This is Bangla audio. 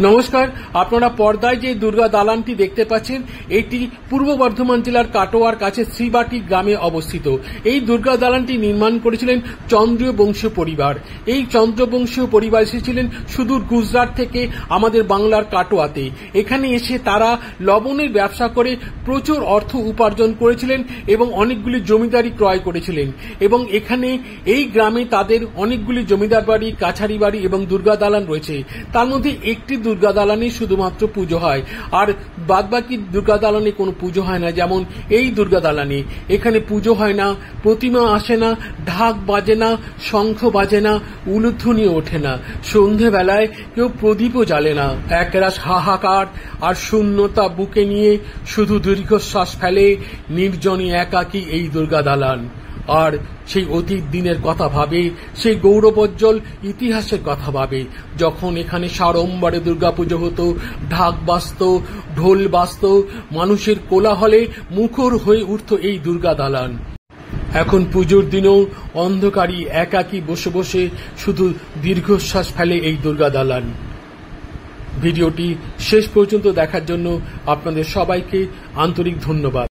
নমস্কার, আপনারা পর্দায় যে দুর্গা দালানটি দেখতে পাচ্ছেন এটি পূর্ব বর্ধমান জেলার কাটোয়ার কাছে শ্রীবাটি গ্রামে অবস্থিত। এই দুর্গা দালানটি নির্মাণ করেছিলেন চন্দ্রীয় বংশীয় পরিবার। এই চন্দ্রবংশীয় পরিবার এসেছিলেন সুদূর গুজরাট থেকে আমাদের বাংলার কাটোয়াতে। এখানে এসে তারা লবণের ব্যবসা করে প্রচুর অর্থ উপার্জন করেছিলেন এবং অনেকগুলি জমিদারি ক্রয় করেছিলেন। এবং এখানে এই গ্রামে তাদের অনেকগুলি জমিদার বাড়ি, কাছারি বাড়ি এবং দুর্গা দালান রয়েছে। তার মধ্যে একটি দুর্গা দালানে শুধুমাত্র পুজো হয়, আর বাদবাকি দুর্গা দালানে কোনো পুজো হয় না। যেমন এই দুর্গা দালানে এখানে পুজো হয় না, প্রতিমা আসে না, ঢাক বাজে না, শঙ্খ বাজে না, উলুধ্বনি ওঠে না, সন্ধেবেলায় কেউ প্রদীপও জ্বালে না। একরাশ হাহাকার আর শূন্যতা বুকে নিয়ে শুধু দীর্ঘশ্বাস ফেলে নির্জনে একাকী এই দুর্গা দালান। আর সেই অতীত দিনের কথা ভাবে, সেই গৌরবোজ্জ্বল ইতিহাসের কথা ভাবে, যখন এখানে সাড়ম্বরে দুর্গাপুজো হতো, ঢাক বাজত, ঢোল বাজত, মানুষের কোলাহলে মুখর হয়ে উঠত এই দুর্গা দালান। এখন পুজোর দিনেও অন্ধকারী একাকী বসে বসে শুধু দীর্ঘশ্বাস ফেলে এই দুর্গা দালান। ভিডিওটি শেষ পর্যন্ত দেখার জন্য আপনাদের সবাইকে আন্তরিক ধন্যবাদ।